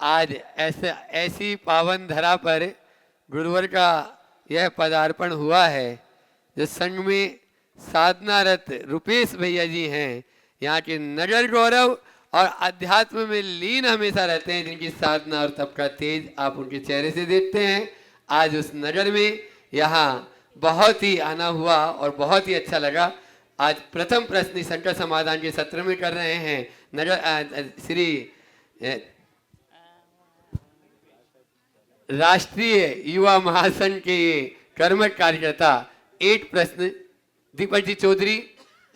आज ऐसी पावन धरा पर गुरुवर का यह पदार्पण हुआ है। जो संघ में साधनारत रुपेश भैया जी हैं, यहाँ के नगर गौरव और अध्यात्म में लीन हमेशा रहते हैं, जिनकी साधना और तप का तेज आप उनके चेहरे से देखते हैं। आज उस नगर में यहाँ बहुत ही आना हुआ और बहुत ही अच्छा लगा। आज प्रथम प्रश्न संकट समाधान के सत्र में कर रहे हैं नगर श्री राष्ट्रीय युवा महासंघ के ये कर्मठ कार्यकर्ता 8 प्रश्न दीपक जी चौधरी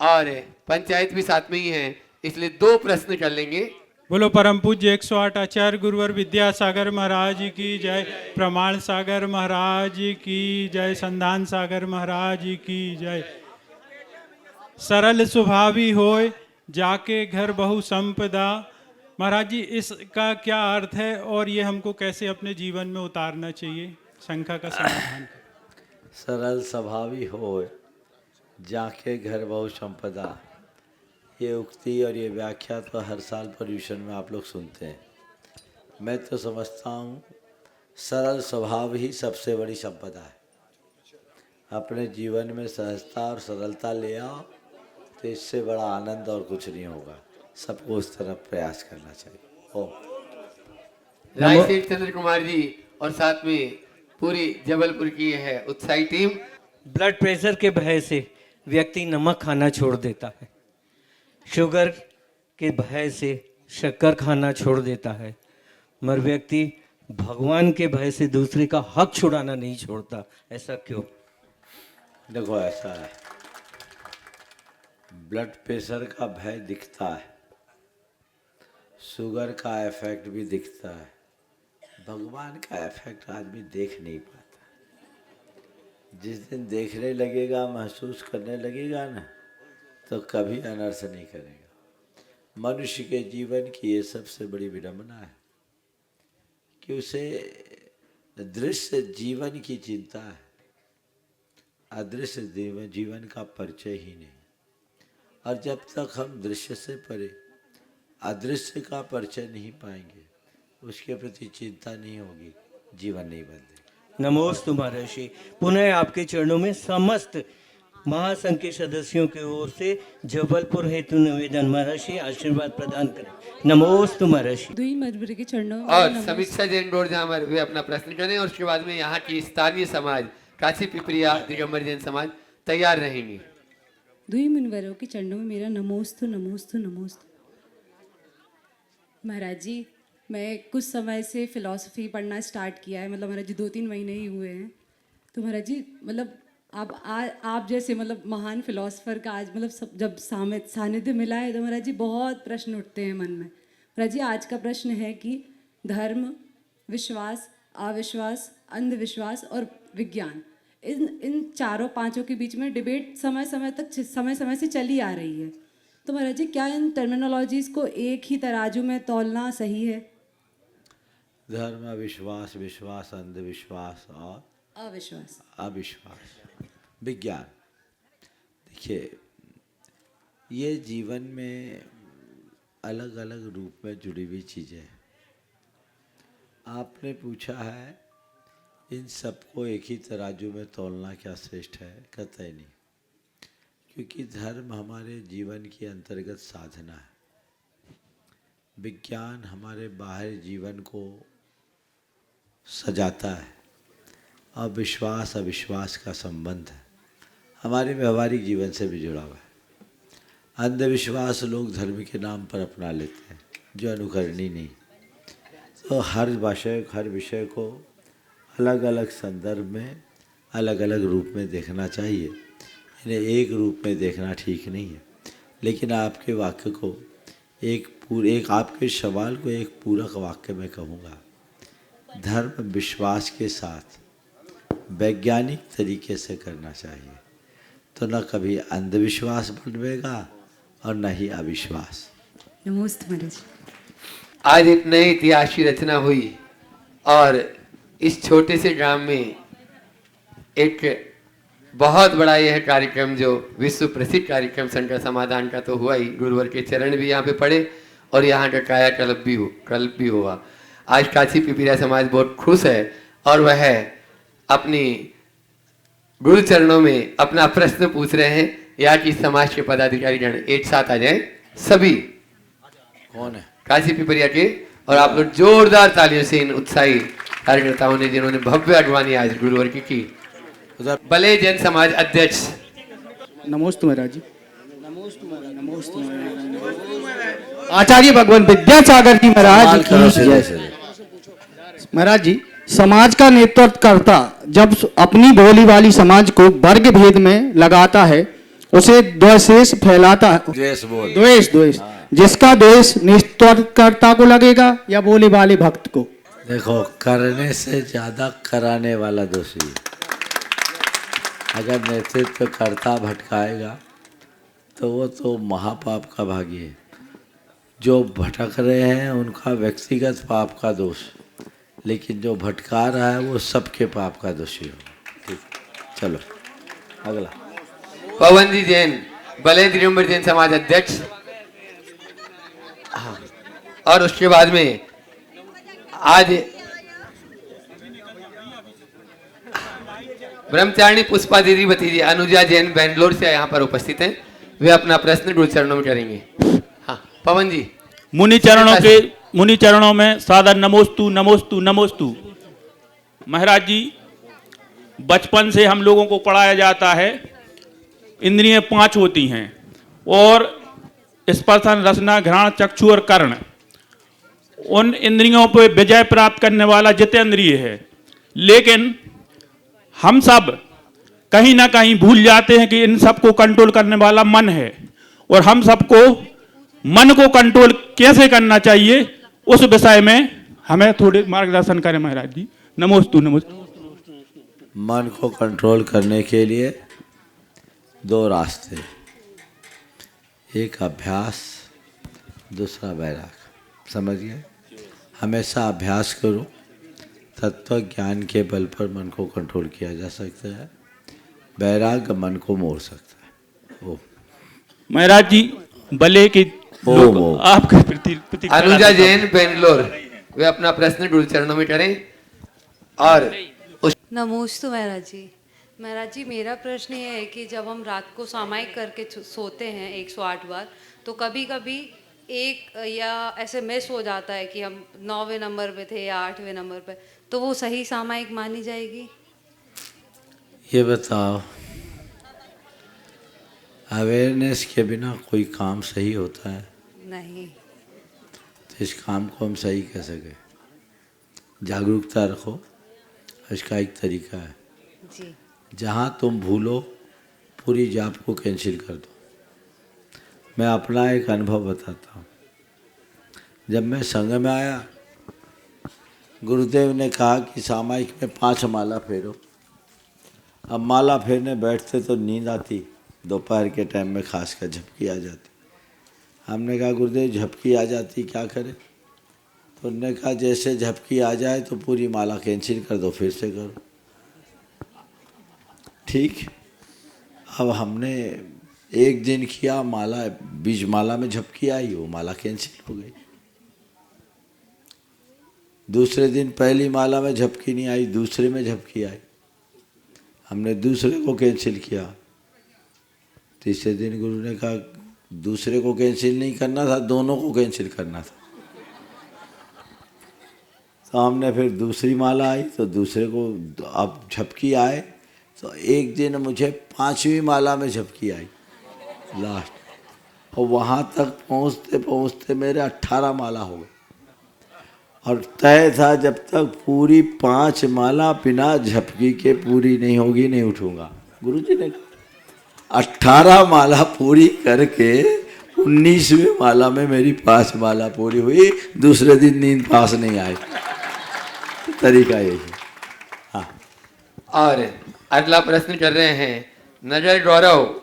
और पंचायत भी साथ में ही हैं, इसलिए 2 प्रश्न कर लेंगे। बोलो परम पूज्य 108 आचार्य गुरुवर विद्यासागर महाराज की जय, प्रमाण सागर महाराज की जय, संधान सागर महाराज की जय। सरल स्वभावी होय जाके घर बहु संपदा। महाराज जी, इसका क्या अर्थ है और ये हमको कैसे अपने जीवन में उतारना चाहिए? शंका का समाधान। सरल स्वभावी हो जाके घर बहु संपदा, ये उक्ति और ये व्याख्या तो हर साल पर्यूषण में आप लोग सुनते हैं। मैं तो समझता हूँ सरल स्वभाव ही सबसे बड़ी संपदा है। अपने जीवन में सहजता और सरलता ले आओ तो इससे बड़ा आनंद और कुछ नहीं होगा। सबको उस तरफ प्रयास करना चाहिए। राय चंद्र कुमार जी और साथ में पूरी जबलपुर की है उत्साही टीम। ब्लड प्रेशर के भय से व्यक्ति नमक खाना छोड़ देता है, शुगर के भय से शक्कर खाना छोड़ देता है, मगर व्यक्ति भगवान के भय से दूसरे का हक छुड़ाना नहीं छोड़ता। ऐसा क्यों? देखो, ऐसा है, ब्लड प्रेशर का भय दिखता है, शुगर का इफेक्ट भी दिखता है, भगवान का इफेक्ट आदमी देख नहीं पाता। जिस दिन देखने लगेगा, महसूस करने लगेगा ना, तो कभी अनर्थ नहीं करेगा। मनुष्य के जीवन की ये सबसे बड़ी विडंबना है कि उसे दृश्य जीवन की चिंता है, अदृश्य जीवन का परिचय ही नहीं। और जब तक हम दृश्य से परे अदृश्य का परिचय नहीं पाएंगे, उसके प्रति चिंता नहीं होगी, जीवन नहीं बदलेगा। नमोस्तु महर्षि। पुनः आपके चरणों में समस्त महासंघ के सदस्यों की ओर से जबलपुर हेतु निवेदन। महर्षि आशीर्वाद प्रदान करें। नमोस्तु महर्षि। दुई मजबूरी के चरणों में और समीक्षा जैन गौड़ जहाँ वे अपना प्रश्न करें और उसके बाद में यहाँ की स्थानीय समाज काशी पिपरिया दिगंबर जैन समाज तैयार रहेंगे। दुई मुनिवरों के चरणों में मेरा नमोस्तु नमोस्तु नमोस्तु। महाराज जी, मैं कुछ समय से फिलॉसफी पढ़ना स्टार्ट किया है, मतलब महाराज जी 2-3 महीने ही हुए हैं। तो महाराज जी, मतलब आप जैसे मतलब महान फिलोसफर का आज मतलब जब सानिध्य मिला है तो महाराज जी बहुत प्रश्न उठते हैं मन में। महाराज जी, आज का प्रश्न है कि धर्म, विश्वास, अविश्वास, अंधविश्वास और विज्ञान, इन चारों पांचों के बीच में डिबेट समय समय से चली आ रही है। तो महाराज जी, क्या इन टर्मिनोलॉजीज को एक ही तराजू में तौलना सही है? धर्म, विश्वास, विश्वास, अंधविश्वास और अविश्वास, विज्ञान। देखिए, ये जीवन में अलग अलग रूप में जुड़ी हुई चीज़ें हैं। आपने पूछा है इन सबको एक ही तराजू में तौलना क्या श्रेष्ठ है? कतई नहीं, क्योंकि धर्म हमारे जीवन की अंतर्गत साधना है, विज्ञान हमारे बाहरी जीवन को सजाता है, और विश्वास अविश्वास का संबंध है हमारे व्यवहारिक जीवन से भी जुड़ा हुआ है। अंधविश्वास लोग धर्म के नाम पर अपना लेते हैं, जो अनुकरणीय नहीं। तो हर विषय को अलग अलग संदर्भ में अलग अलग रूप में देखना चाहिए। इन्हें एक रूप में देखना ठीक नहीं है। लेकिन आपके वाक्य को एक आपके सवाल को एक पूरक वाक्य में कहूँगा। धर्म विश्वास के साथ वैज्ञानिक तरीके से करना चाहिए, तो न कभी अंधविश्वास बनेगा और न ही अविश्वास। नमस्ते महाराज। आज एक नई इतिहास की रचना हुई और इस छोटे से गांव में एक बहुत बड़ा यह कार्यक्रम, जो विश्व प्रसिद्ध कार्यक्रम संकट समाधान का तो हुआ ही, गुरुवर के चरण भी यहाँ पे पड़े और यहाँ का कायाकल्प भी हुआ। आज काशी पिपरिया समाज बहुत खुश है और वह अपनी गुरु चरणों में अपना प्रश्न पूछ रहे हैं। यहाँ की समाज के पदाधिकारी जन एक साथ आ जाएं, सभी कौन है? काशी पिपरिया के, और आप लोग जोरदार तालियों से इन उत्साही कार्यकर्ताओं ने जिन्होंने भव्य अगवानी आज गुरुवर की। उधर भले जैन समाज अध्यक्ष नमोस्तु महाराज जी। नमोस्तु आचार्य भगवान विद्यासागर जी महाराज सवाल करो की सीधे जय। सीधे। महाराज जी, समाज का नेतृत्व करता जब अपनी भोली वाली समाज को वर्ग भेद में लगाता है, उसे द्वेष फैलाता है। द्वेष बोल। द्वेष जिसका द्वेष नेतृत्वकर्ता को लगेगा या भोले वाले भक्त को? देखो, करने से ज्यादा कराने वाला दोषी है। अगर नेतृत्व करता भटकाएगा तो वो तो महापाप का भागी है। जो भटक रहे हैं उनका व्यक्तिगत पाप का दोष, लेकिन जो भटका रहा है वो सबके पाप का दोषी हो। ठीक, चलो अगला। पवन जी जैन, भले दिगंबर जैन समाज अध्यक्ष। हाँ, और उसके बाद में आज ब्रह्मचारिणी पुष्पा दीदी भतीजी अनुजा जैन बेंगलोर से यहाँ पर उपस्थित हैं। वे अपना प्रश्न गुरु चरणों में करेंगे। हाँ पवन जी। मुनि चरणों में सादर नमोस्तु नमोस्तु नमोस्तु। महाराज जी, बचपन से हम लोगों को पढ़ाया जाता है इंद्रियां 5 होती हैं और स्पर्शन रसना घ्राण चक्षु और कर्ण। उन इंद्रियों पर विजय प्राप्त करने वाला जितेंद्रिय है, लेकिन हम सब कहीं ना कहीं भूल जाते हैं कि इन सबको कंट्रोल करने वाला मन है, और हम सबको मन को कंट्रोल कैसे करना चाहिए उस विषय में हमें थोड़े मार्गदर्शन करें महाराज जी। नमोस्तु नमोस्तु। मन को कंट्रोल करने के लिए 2 रास्ते, एक अभ्यास, दूसरा वैराग। समझ गए? हमेशा अभ्यास करो, तत्व ज्ञान के बल पर मन को कंट्रोल किया जा सकता है। वैराग मन को मोड़ सकता है। ओ महाराज जी, भले कि लोग आपके प्रति अनुजा जैन बेंगलोर, वे अपना प्रश्न गुरु चरणों में करें। और नमोस्तु महाराज जी। महाराज जी, मेरा प्रश्न ये है कि जब हम रात को सामायिक करके सोते हैं 108 बार, तो कभी कभी एक या ऐसे मिस हो जाता है कि हम 9वें नंबर पे थे या 8वें नंबर पे, तो वो सही सामायिक मानी जाएगी? ये बताओ, अवेयरनेस के बिना कोई काम सही होता है? नहीं। तो इस काम को हम सही कैसे करें? जागरूकता रखो, इसका एक तरीका है। जी। जहाँ तुम भूलो, पूरी जॉब को कैंसिल कर दो। मैं अपना एक अनुभव बताता हूँ। जब मैं संघ में आया, गुरुदेव ने कहा कि सामायिक में 5 माला फेरो। अब माला फेरने बैठते तो नींद आती, दोपहर के टाइम में खासकर झपकी आ जाती। हमने कहा गुरुदेव झपकी आ जाती क्या करें? तो उन्होंने कहा जैसे झपकी आ जाए तो पूरी माला कैंसिल कर दो, फिर से करो। ठीक। अब हमने एक दिन किया, माला बीज माला में झपकी आई, वो माला कैंसिल हो गई। दूसरे दिन पहली माला में झपकी नहीं आई, दूसरे में झपकी आई, हमने दूसरे को कैंसिल किया। तीसरे दिन गुरु ने कहा दूसरे को कैंसिल नहीं करना था, दोनों को कैंसिल करना था। तो हमने फिर दूसरी माला आई तो दूसरे को, अब झपकी आए तो एक दिन मुझे 5वीं माला में झपकी आई लास्ट, और वहाँ तक पहुँचते पहुँचते मेरे 18 माला हो गए। और तय था जब तक पूरी 5 माला बिना झपकी के पूरी नहीं होगी नहीं उठूंगा। गुरुजी ने 18 माला पूरी करके 19वीं माला में मेरी 5 माला पूरी हुई। दूसरे दिन नींद पास नहीं आई। तरीका यही। हाँ। और अगला प्रश्न कर रहे हैं नजर गौरव,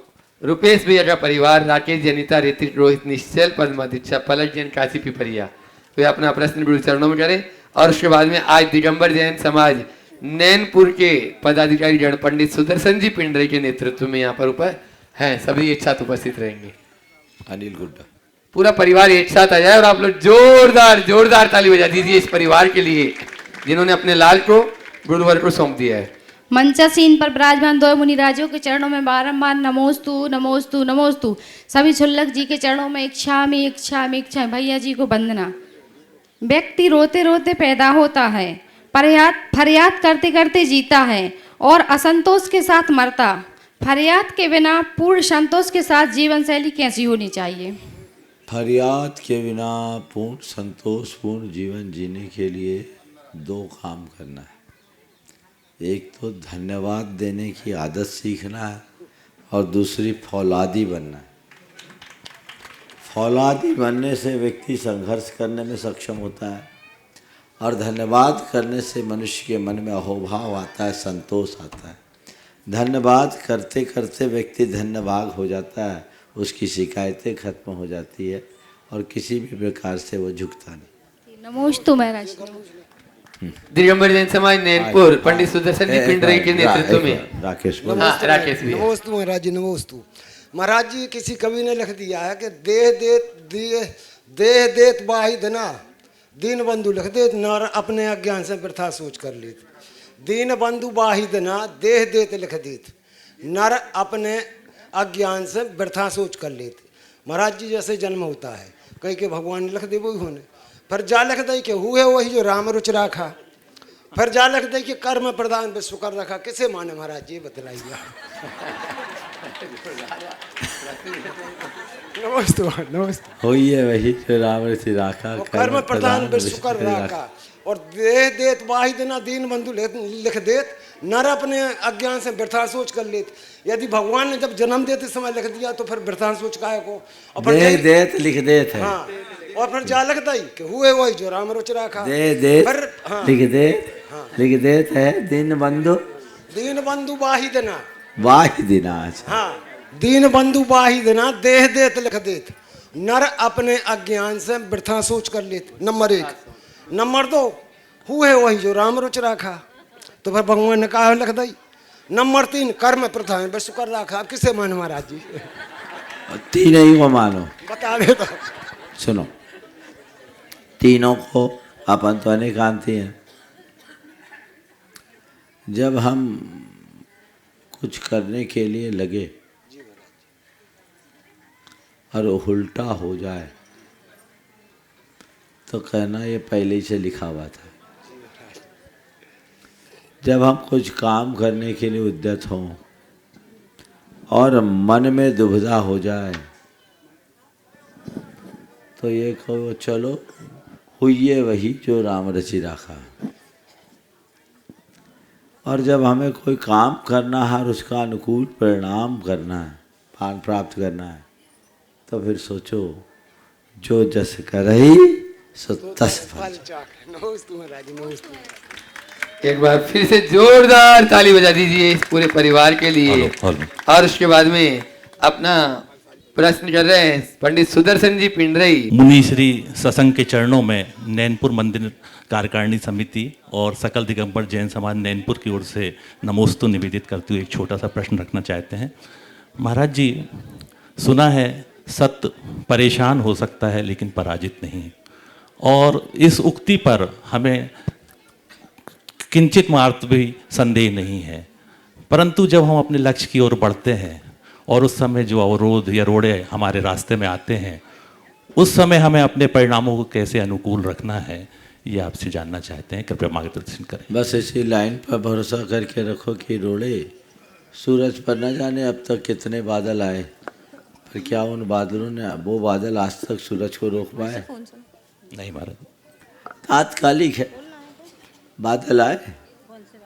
रुपेश भैया का परिवार, राकेश जनिता, ऋतिक, रोहित, निश्चल, पद्मा, दीक्षा, पलक जैन, काशी पिपरिया। वे अपना प्रश्न गुरु चरणों में करें। और उसके बाद में आज दिगंबर जैन समाज नैनपुर के पदाधिकारी जन पंडित सुदर्शन जी पिंडरे के नेतृत्व में यहाँ पर ऊपर हैं, सभी एक साथ उपस्थित रहेंगे। अनिल गुड्डा। पूरा परिवार एक साथ आ जाए और आप लोग जोरदार जोरदार ताली बजा दीजिए इस परिवार के लिए जिन्होंने अपने लाल को गुरुवर को सौंप दिया है। मंचासीन पर विराजमान दो मुनिराजों के चरणों में बारंबार नमोस्तु नमोस्तु नमोस्तु। सभी छुल्लक जी के चरणों में इच्छा में इच्छा में इच्छा। भैया जी को वंदना। व्यक्ति रोते रोते पैदा होता है, फरियाद करते करते जीता है और असंतोष के साथ मरता। फरियाद के बिना पूर्ण संतोष के साथ जीवन शैली कैसी होनी चाहिए? फरियाद के बिना पूर्ण संतोषपूर्ण जीवन जीने के लिए दो काम करना है। एक तो धन्यवाद देने की आदत सीखना है और दूसरी फौलादी बनना है। फौलादी बनने से व्यक्ति संघर्ष करने में सक्षम होता है और धन्यवाद करने से मनुष्य के मन में अहोभाव आता है, संतोष आता है। धन्यवाद करते करते व्यक्ति धन्यवाद हो जाता है, उसकी शिकायतें खत्म हो जाती है और किसी भी प्रकार से वो झुकता नहीं। नमोस्तु महाराज। दिगंबर जैन समाज नैनपुर पंडित सुदर्शन जी पिंडरे के नेतृत्व में राकेश राकेश भी है। नमोस्तु महाराज जी, नमोस्तु महाराज जी। किसी कवि ने लिख दिया है कि देह देत बाही धना, दीन बंधु लिख देत नर अपने अज्ञान से वृथा सोच कर लेत। दीन बंधु बाही धना देह देत लिख देत नर अपने अज्ञान से वृथा सोच कर लेत। महाराज जी जैसे जन्म होता है कहीं के भगवान ने लिख दे वही होने, फिर जा लिख दे कि हुए वही जो राम रुच राखा, फिर जा लिख दे कि कर्म प्रदान विश्व कर रखा। किसे माने महाराज जी बतलाइए। नमस्ते नमस्ते। होई है वही जो राम रुचि राखा, कर्म प्रधान विश्व कर राखा। और देह देत वाहि देना दीन बंधु लिख देत नर अपने अज्ञान से वृथा सोच कर लेत। यदि भगवान ने जब जन्म देते समय लिख दिया तो फिर वृथा सोच काहे को? देह देत लिख देत है। हाँ, और फिर जा लिख दई कि हुए वही जो राम रुच राखा। देह देत हाँ, लिख देत लिख देत है दीन बंधु वाहि देना वाहि दिना। हाँ, दीन बंधु वाहि देना देह देत लिख देत नर अपने अज्ञान से वृथा सोच कर लेत। नंबर 1। नंबर 2, हुए वही जो राम रुच राखा, तो फिर भगवान ने कहा लिख दई। नंबर 3, कर्म प्रथा में विश्व कर राखा। किसे मानो महाराज जी? तीन ही को मानो। बता दे तो। सुनो, तीनों को अपन तो अनेकांती हैं। जब हम कुछ करने के लिए लगे और उल्टा हो जाए तो कहना ये पहले ही से लिखा हुआ था। जब हम कुछ काम करने के लिए उद्यत हों और मन में दुविधा हो जाए तो ये कहो चलो हुई वही जो राम रचि राखा। और जब हमें कोई काम करना है और उसका अनुकूल परिणाम करना है, फल प्राप्त करना है, तो फिर सोचो जो जस करही सो तस फल। एक बार फिर से जोरदार ताली बजा दीजिए इस पूरे परिवार के लिए। और उसके बाद में अपना प्रश्न कर रहे हैं पंडित सुदर्शन जी पिंडरई। मुनि श्री सत्संग के चरणों में नैनपुर मंदिर कार्यकारिणी समिति और सकल दिगंबर जैन समाज नैनपुर की ओर से नमोस्तु निवेदित करते हुए एक छोटा सा प्रश्न रखना चाहते हैं। महाराज जी, सुना है सत्य परेशान हो सकता है लेकिन पराजित नहीं, और इस उक्ति पर हमें किंचित मात्र भी संदेह नहीं है। परंतु जब हम अपने लक्ष्य की ओर बढ़ते हैं और उस समय जो अवरोध या रोड़े हमारे रास्ते में आते हैं, उस समय हमें अपने परिणामों को कैसे अनुकूल रखना है, ये आपसे जानना चाहते हैं। कृपया मार्गदर्शन करें। बस इसी लाइन पर भरोसा करके रखो कि रोड़े सूरज पर न जाने अब तक कितने बादल आए, पर क्या उन बादलों ने वो बादल आज तक सूरज को रोक पाए? नहीं महाराज, तात्कालिक है। बादल आए,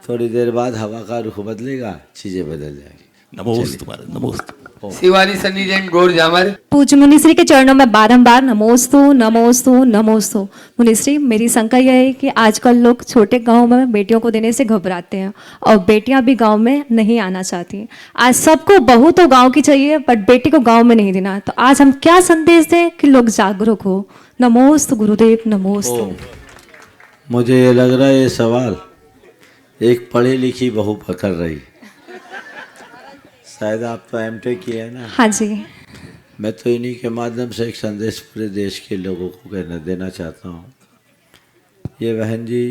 थोड़ी देर बाद हवा का रुख बदलेगा, चीजें बदल जाएगी। नमोस्तु महाराज, नमोस्तु। शिवानी सन्नी जैन गौर जामर। पूज्य मुनिश्री के चरणों में बारंबार नमोस्तु नमोस्तु नमोस्तु। मुनिश्री, मेरी शंका यह है कि आजकल लोग छोटे गांव में बेटियों को देने से घबराते हैं और बेटियां भी गांव में नहीं आना चाहती। आज सबको बहू तो गांव की चाहिए बट बेटी को गांव में नहीं देना, तो आज हम क्या संदेश दें कि लोग जागरूक हो? नमोस्तु गुरुदेव, नमोस्तु। मुझे ये लग रहा है ये सवाल एक पढ़ी लिखी बहू पकड़ रही। शायद आप तो एमटेक की है ना? हाँ जी। मैं तो इन्हीं के माध्यम से एक संदेश पूरे देश के लोगों को देना चाहता हूँ। ये बहन जी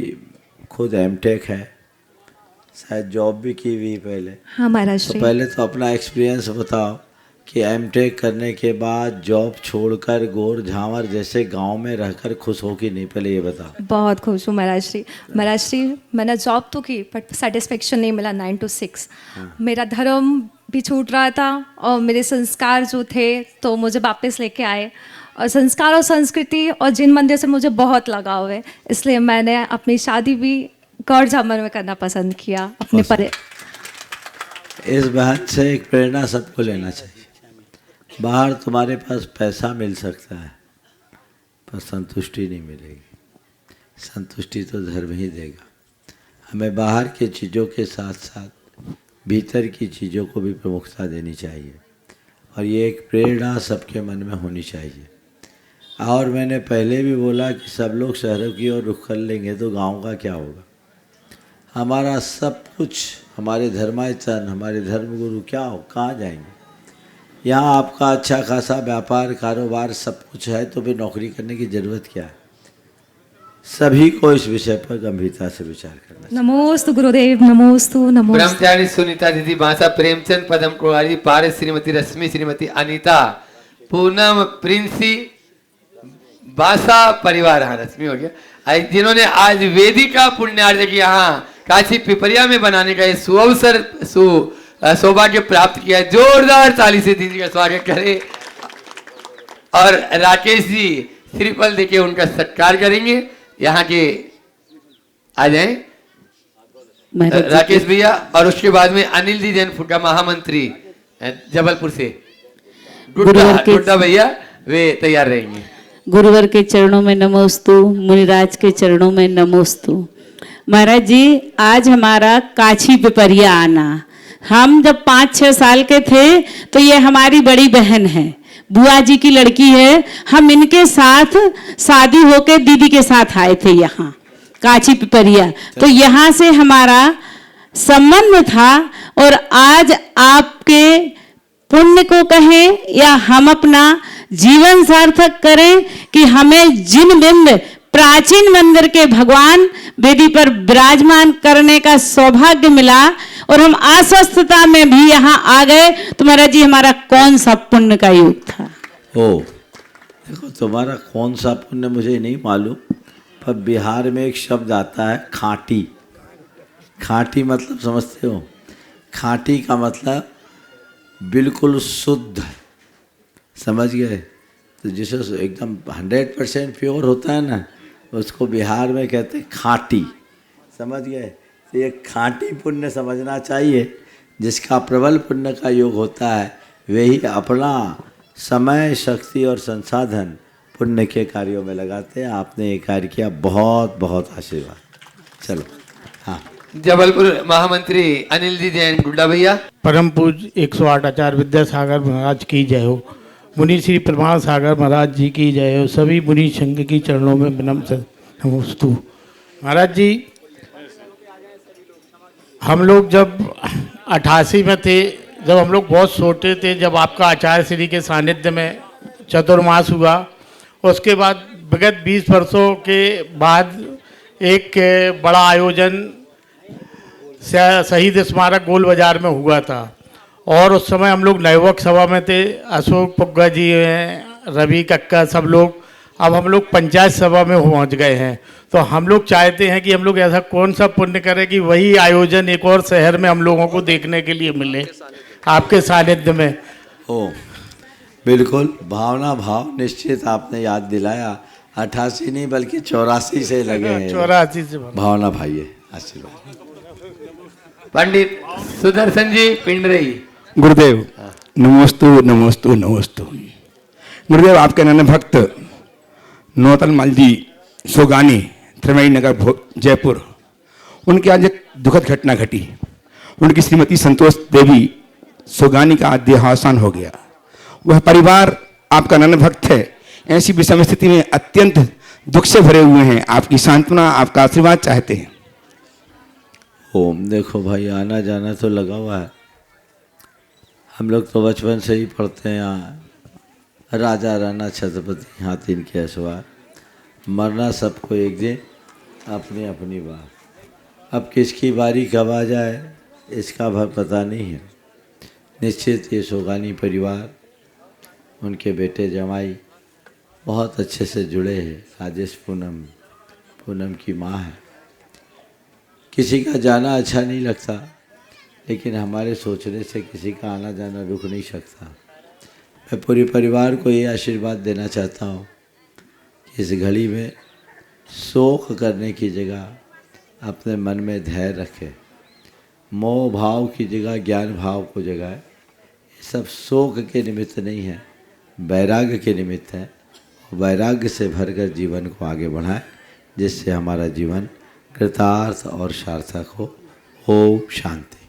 खुद एमटेक है, शायद जॉब भी की हुई पहले। हाँ महाराज तो श्री। पहले तो अपना एक्सपीरियंस बताओ कि एमटेक करने के बाद जॉब छोड़कर गोर झांवर जैसे गांव में रहकर खुश हो कि नहीं, पहले ये बताओ। बहुत खुश हूँ महाराज श्री। महाराज श्री मैंने जॉब तो की बट सेटिस्फेक्शन नहीं मिला 9 to 6। मेरा धर्म भी छूट रहा था और मेरे संस्कार जो थे तो मुझे वापस लेके आए। और संस्कार और संस्कृति और जिन मंदिर से मुझे बहुत लगाव है, इसलिए मैंने अपनी शादी भी गौर झामर में करना पसंद किया अपने परे। इस बहन से एक प्रेरणा सबको लेना चाहिए। बाहर तुम्हारे पास पैसा मिल सकता है पर संतुष्टि नहीं मिलेगी। संतुष्टि तो धर्म ही देगा। हमें बाहर की चीज़ों के साथ साथ भीतर की चीज़ों को भी प्रमुखता देनी चाहिए और ये एक प्रेरणा सबके मन में होनी चाहिए। और मैंने पहले भी बोला कि सब लोग शहरों की ओर रुख कर लेंगे तो गांव का क्या होगा। हमारा सब कुछ, हमारे धर्माचरण, हमारे धर्मगुरु क्या हो, कहाँ जाएंगे। यहाँ आपका अच्छा खासा व्यापार कारोबार सब कुछ है तो फिर नौकरी करने की ज़रूरत क्या है। सभी को इस विषय पर गंभीरता से विचार करना चाहिए। नमोस्तु गुरुदेव, नमोस्तु नमोस्तु। ब्रह्मचारी सुनीता दीदी, बांसा प्रेमचंद, पदम कुमारी, पारस श्रीमती रश्मि, श्रीमती अनीता, पूनम, प्रिंसी, बांसा परिवार, हाँ रश्मि हो गया, जिन्होंने आज वेदी का पुण्यार्जन किया, हाँ काशी पिपरिया में बनाने का ये सुअवसर सौभाग्य प्राप्त किया। जोरदार ताली से दीदी का स्वागत करें और राकेश जी श्रीफल देके उनका सत्कार करेंगे। यहाँ के आ जाएं राकेश भैया और उसके बाद में अनिल जी जैन फूड का महामंत्री जबलपुर से गुड्डा भैया वे तैयार रहेंगे। गुरुवर के चरणों में नमोस्तु, मुनिराज के चरणों में नमोस्तु। महाराज जी आज हमारा काशी पिपरिया आना, हम जब 5-6 साल के थे तो ये हमारी बड़ी बहन है, बुआ जी की लड़की है। हम इनके साथ शादी होके दीदी के साथ आए थे यहाँ काशी पिपरिया, तो यहाँ से हमारा संबंध था। और आज आपके पुण्य को कहें या हम अपना जीवन सार्थक करें कि हमें जिन बिंब प्राचीन मंदिर के भगवान वेदी पर विराजमान करने का सौभाग्य मिला और हम अस्वस्थता में भी यहाँ आ गए, तो महाराज जी हमारा कौन सा पुण्य का युग था। ओ देखो, तुम्हारा कौन सा पुण्य मुझे नहीं मालूम, पर बिहार में एक शब्द आता है खाटी। खाटी मतलब समझते हो? खाटी का मतलब बिल्कुल शुद्ध, समझ गए? तो जिसे एकदम 100% प्योर होता है ना, उसको बिहार में कहते हैं खाटी, समझ गए? तो ये खाटी पुण्य समझना चाहिए। जिसका प्रबल पुण्य का योग होता है वही अपना समय, शक्ति और संसाधन पुण्य के कार्यों में लगाते हैं। आपने ये कार्य किया, बहुत बहुत आशीर्वाद। चलो हाँ, जबलपुर महामंत्री अनिल जी जैन गुड्डा भैया। परम पूज 108 आचार्य विद्यासागर महाराज की जय हो। मुनि श्री प्रमाण सागर महाराज जी की जय हो। सभी मुनि संघ की चरणों में विनम्र नमोस्तु। महाराज जी हम लोग जब 88 में थे, जब हम लोग बहुत छोटे थे, जब आपका आचार्य श्री के सानिध्य में चतुर्मास हुआ, उसके बाद विगत 20 वर्षों के बाद एक बड़ा आयोजन शहीद स्मारक गोल बाजार में हुआ था और उस समय हम लोग नवयुवक सभा में थे। अशोक पुग्गा जी हैं, रवि कक्का, सब लोग। अब हम लोग पंचायत सभा में पहुंच गए हैं, तो हम लोग चाहते हैं कि हम लोग ऐसा कौन सा पुण्य करें कि वही आयोजन एक और शहर में हम लोगों को देखने के लिए मिले आपके सानिध्य में। ओ बिल्कुल, भावना भाव निश्चित आपने याद दिलाया। 88 नहीं बल्कि 84 से लगे हैं। 84 से भावना भाई है। आशीर्वाद। पंडित सुदर्शन जी पिंडरई। गुरुदेव नमोस्तु नमोस्तु नमोस्तु। गुरुदेव आपके नन्हे भक्त नौतन मल जी सोगानी, त्रिवेणी नगर जयपुर, उनकी आज एक दुखद घटना घटी। उनकी श्रीमती संतोष देवी सोगानी का आज देहावसान हो गया। वह परिवार आपका नन्हे भक्त है, ऐसी विषम स्थिति में अत्यंत दुख से भरे हुए हैं। आपकी सांत्वना, आपका आशीर्वाद चाहते हैं। ओम देखो भाई, आना जाना तो लगा हुआ है। हम लोग तो बचपन से ही पढ़ते हैं यहाँ राजा राणा छत्रपति हाथ इनके असवार, मरना सबको एक दिन अपनी अपनी बार। अब किसकी बारी कब आ जाए इसका भर पता नहीं है। निश्चित ये सोगानी परिवार, उनके बेटे जमाई बहुत अच्छे से जुड़े हैं। राजेश पूनम की माँ है। किसी का जाना अच्छा नहीं लगता, लेकिन हमारे सोचने से किसी का आना जाना रुक नहीं सकता। मैं पूरे परिवार को ये आशीर्वाद देना चाहता हूँ कि इस घड़ी में शोक करने की जगह अपने मन में धैर्य रखें। मोह भाव की जगह ज्ञान भाव को जगाए। ये सब शोक के निमित्त नहीं है, वैराग्य के निमित्त है। वैराग्य से भरकर जीवन को आगे बढ़ाएं, जिससे हमारा जीवन कृतार्थ और सार्थक हो। ओम शांति।